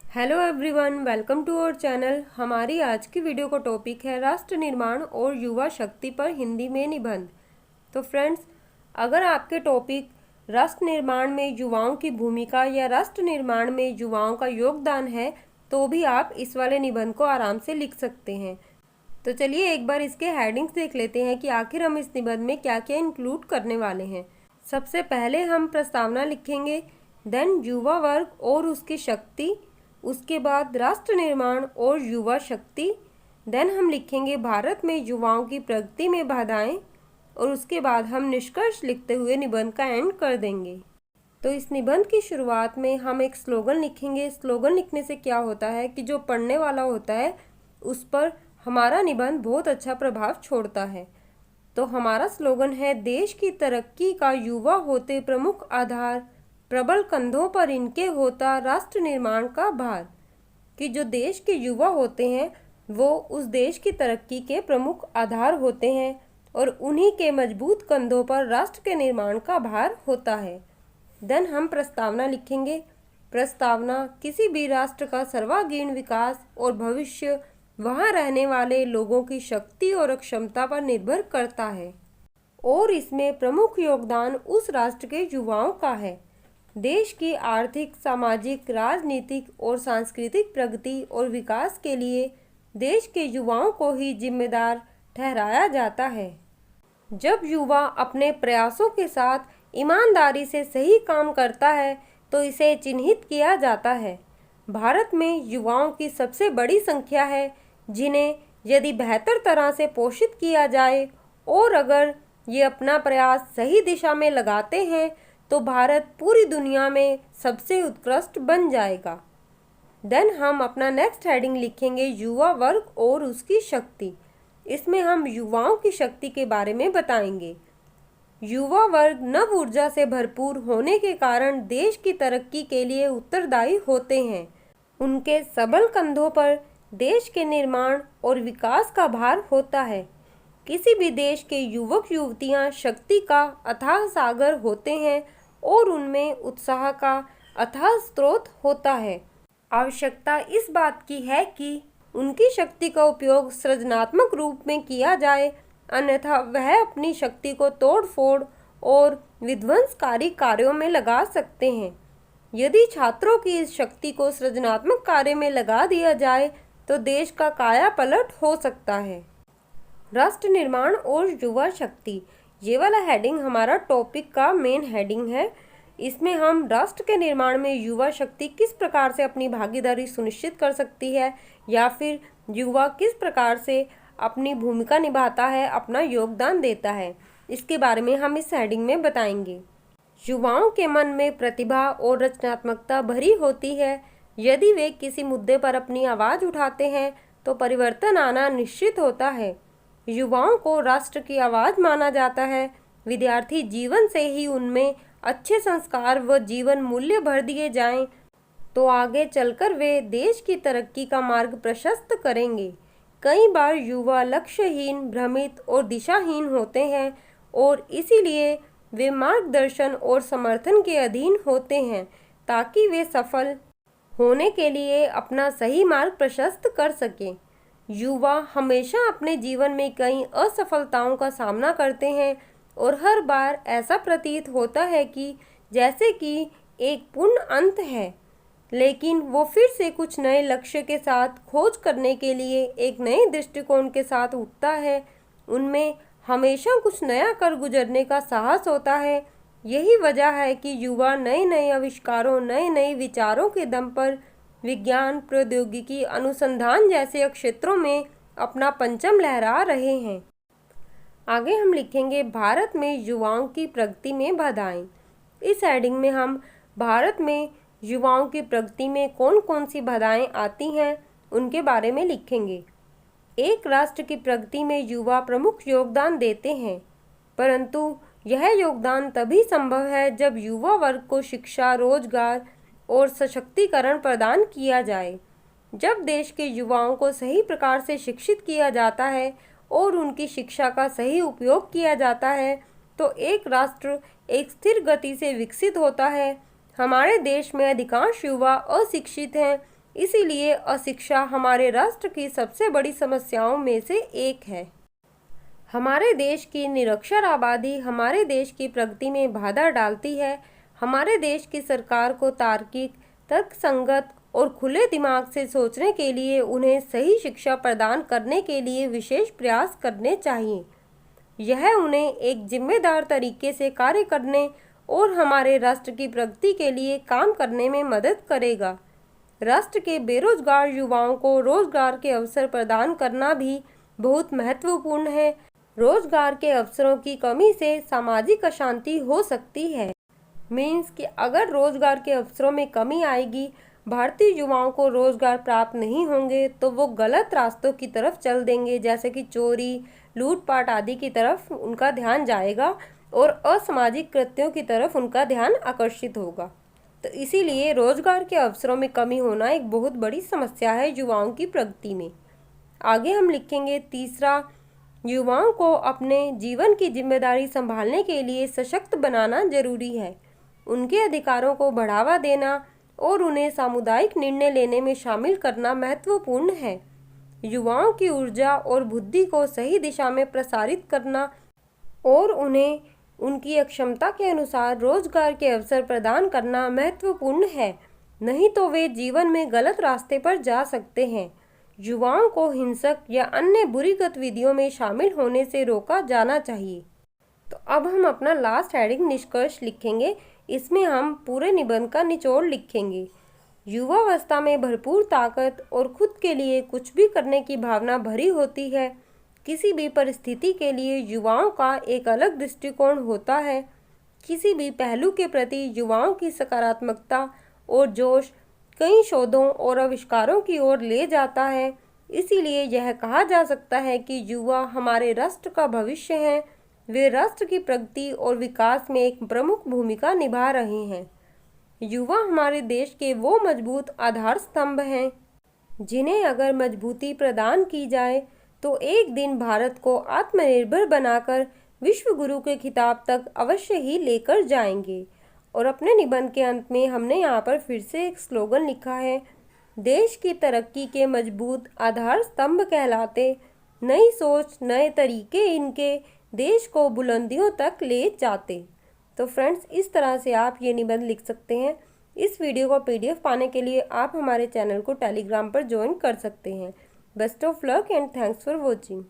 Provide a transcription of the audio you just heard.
Hello everyone, welcome to our channel. हमारी आज की वीडियो का टॉपिक है राष्ट्र निर्माण और युवा शक्ति पर हिंदी में निबंध। तो फ्रेंड्स, अगर आपके टॉपिक राष्ट्र निर्माण में युवाओं की भूमिका या राष्ट्र निर्माण में युवाओं का योगदान है तो भी आप इस वाले निबंध को आराम से लिख सकते हैं। तो चलिए एक बार इसके हेडिंग्स देख लेते हैं कि आखिर हम इस निबंध में क्या क्या इंक्लूड करने वाले हैं। सबसे पहले हम प्रस्तावना लिखेंगे, देन युवा वर्ग और उसकी शक्ति, उसके बाद राष्ट्र निर्माण और युवा शक्ति, देन हम लिखेंगे भारत में युवाओं की प्रगति में बाधाएं, और उसके बाद हम निष्कर्ष लिखते हुए निबंध का एंड कर देंगे। तो इस निबंध की शुरुआत में हम एक स्लोगन लिखेंगे। स्लोगन लिखने से क्या होता है कि जो पढ़ने वाला होता है उस पर हमारा निबंध बहुत अच्छा प्रभाव छोड़ता है। तो हमारा स्लोगन है, देश की तरक्की का युवा होते प्रमुख आधार, प्रबल कंधों पर इनके होता राष्ट्र निर्माण का भार। कि जो देश के युवा होते हैं वो उस देश की तरक्की के प्रमुख आधार होते हैं और उन्हीं के मजबूत कंधों पर राष्ट्र के निर्माण का भार होता है। देन हम प्रस्तावना लिखेंगे। प्रस्तावना किसी भी राष्ट्र का सर्वांगीण विकास और भविष्य वहाँ रहने वाले लोगों की शक्ति और क्षमता पर निर्भर करता है और इसमें प्रमुख योगदान उस राष्ट्र के युवाओं का है। देश की आर्थिक, सामाजिक, राजनीतिक और सांस्कृतिक प्रगति और विकास के लिए देश के युवाओं को ही जिम्मेदार ठहराया जाता है। जब युवा अपने प्रयासों के साथ ईमानदारी से सही काम करता है तो इसे चिन्हित किया जाता है। भारत में युवाओं की सबसे बड़ी संख्या है जिन्हें यदि बेहतर तरह से पोषित किया जाए और अगर ये अपना प्रयास सही दिशा में लगाते हैं तो भारत पूरी दुनिया में सबसे उत्कृष्ट बन जाएगा। देन हम अपना नेक्स्ट हेडिंग लिखेंगे, युवा वर्ग और उसकी शक्ति। इसमें हम युवाओं की शक्ति के बारे में बताएंगे। युवा वर्ग नव ऊर्जा से भरपूर होने के कारण देश की तरक्की के लिए उत्तरदायी होते हैं। उनके सबल कंधों पर देश के निर्माण और विकास का भार होता है। किसी भी देश के युवक युवतियां शक्ति का अथाह सागर होते हैं और उनमें उत्साह का अथाह स्रोत होता है। आवश्यकता इस बात की है कि उनकी शक्ति का उपयोग सृजनात्मक रूप में किया जाए, अन्यथा वह अपनी शक्ति को तोड़-फोड़ और विध्वंसकारी कार्यों में लगा सकते हैं। यदि छात्रों की इस शक्ति को सृजनात्मक कार्य में लगा दिया जाए तो देश का काया पलट हो सकता है। राष्ट्र निर्माण और युवा शक्ति, ये वाला हेडिंग हमारा टॉपिक का मेन हेडिंग है। इसमें हम राष्ट्र के निर्माण में युवा शक्ति किस प्रकार से अपनी भागीदारी सुनिश्चित कर सकती है या फिर युवा किस प्रकार से अपनी भूमिका निभाता है, अपना योगदान देता है, इसके बारे में हम इस हेडिंग में बताएंगे। युवाओं के मन में प्रतिभा और रचनात्मकता भरी होती है। यदि वे किसी मुद्दे पर अपनी आवाज़ उठाते हैं तो परिवर्तन आना निश्चित होता है। युवाओं को राष्ट्र की आवाज़ माना जाता है। विद्यार्थी जीवन से ही उनमें अच्छे संस्कार व जीवन मूल्य भर दिए जाएं तो आगे चलकर वे देश की तरक्की का मार्ग प्रशस्त करेंगे। कई बार युवा लक्ष्यहीन, भ्रमित और दिशाहीन होते हैं और इसीलिए वे मार्गदर्शन और समर्थन के अधीन होते हैं ताकि वे सफल होने के लिए अपना सही मार्ग प्रशस्त कर सकें। युवा हमेशा अपने जीवन में कई असफलताओं का सामना करते हैं और हर बार ऐसा प्रतीत होता है कि जैसे कि एक पूर्ण अंत है, लेकिन वो फिर से कुछ नए लक्ष्य के साथ खोज करने के लिए एक नए दृष्टिकोण के साथ उठता है। उनमें हमेशा कुछ नया कर गुजरने का साहस होता है। यही वजह है कि युवा नए नए आविष्कारों, नए नए विचारों के दम पर विज्ञान, प्रौद्योगिकी, अनुसंधान जैसे क्षेत्रों में अपना परचम लहरा रहे हैं। आगे हम लिखेंगे, भारत में युवाओं की प्रगति में बाधाएं। इस हेडिंग में हम भारत में युवाओं की प्रगति में कौन कौन सी बाधाएं आती हैं उनके बारे में लिखेंगे। एक राष्ट्र की प्रगति में युवा प्रमुख योगदान देते हैं, परंतु यह योगदान तभी संभव है जब युवा वर्ग को शिक्षा, रोजगार और सशक्तिकरण प्रदान किया जाए। जब देश के युवाओं को सही प्रकार से शिक्षित किया जाता है और उनकी शिक्षा का सही उपयोग किया जाता है तो एक राष्ट्र एक स्थिर गति से विकसित होता है। हमारे देश में अधिकांश युवा अशिक्षित हैं, इसीलिए अशिक्षा हमारे राष्ट्र की सबसे बड़ी समस्याओं में से एक है। हमारे देश की निरक्षर आबादी हमारे देश की प्रगति में बाधा डालती है। हमारे देश की सरकार को तार्किक, तर्कसंगत और खुले दिमाग से सोचने के लिए उन्हें सही शिक्षा प्रदान करने के लिए विशेष प्रयास करने चाहिए। यह उन्हें एक जिम्मेदार तरीके से कार्य करने और हमारे राष्ट्र की प्रगति के लिए काम करने में मदद करेगा। राष्ट्र के बेरोजगार युवाओं को रोजगार के अवसर प्रदान करना भी बहुत महत्वपूर्ण है। रोजगार के अवसरों की कमी से सामाजिक अशांति हो सकती है। मीन्स कि अगर रोजगार के अवसरों में कमी आएगी, भारतीय युवाओं को रोजगार प्राप्त नहीं होंगे तो वो गलत रास्तों की तरफ चल देंगे, जैसे कि चोरी, लूटपाट आदि की तरफ उनका ध्यान जाएगा और असामाजिक कृत्यों की तरफ उनका ध्यान आकर्षित होगा। तो इसीलिए रोजगार के अवसरों में कमी होना एक बहुत बड़ी समस्या है युवाओं की प्रगति में। आगे हम लिखेंगे तीसरा, युवाओं को अपने जीवन की जिम्मेदारी संभालने के लिए सशक्त बनाना जरूरी है। उनके अधिकारों को बढ़ावा देना और उन्हें सामुदायिक निर्णय लेने में शामिल करना महत्वपूर्ण है। युवाओं की ऊर्जा और बुद्धि को सही दिशा में प्रसारित करना और उन्हें उनकी अक्षमता के अनुसार रोजगार के अवसर प्रदान करना महत्वपूर्ण है, नहीं तो वे जीवन में गलत रास्ते पर जा सकते हैं। युवाओं को हिंसक या अन्य बुरी गतिविधियों में शामिल होने से रोका जाना चाहिए। तो अब हम अपना लास्ट हेडिंग निष्कर्ष लिखेंगे। इसमें हम पूरे निबंध का निचोड़ लिखेंगे। युवावस्था में भरपूर ताकत और खुद के लिए कुछ भी करने की भावना भरी होती है। किसी भी परिस्थिति के लिए युवाओं का एक अलग दृष्टिकोण होता है। किसी भी पहलू के प्रति युवाओं की सकारात्मकता और जोश कई शोधों और आविष्कारों की ओर ले जाता है। इसीलिए यह कहा जा सकता है कि युवा हमारे राष्ट्र का भविष्य हैं। वे राष्ट्र की प्रगति और विकास में एक प्रमुख भूमिका निभा रहे हैं। युवा हमारे देश के वो मजबूत आधार स्तंभ हैं जिन्हें अगर मजबूती प्रदान की जाए तो एक दिन भारत को आत्मनिर्भर बनाकर विश्व गुरु के खिताब तक अवश्य ही लेकर जाएंगे। और अपने निबंध के अंत में हमने यहाँ पर फिर से एक स्लोगन लिखा है, देश की तरक्की के मजबूत आधार स्तंभ कहलाते, नई सोच नए तरीके इनके देश को बुलंदियों तक ले जाते। तो फ्रेंड्स, इस तरह से आप ये निबंध लिख सकते हैं। इस वीडियो को PDF पाने के लिए आप हमारे चैनल को टेलीग्राम पर ज्वाइन कर सकते हैं। Best of luck and thanks for watching.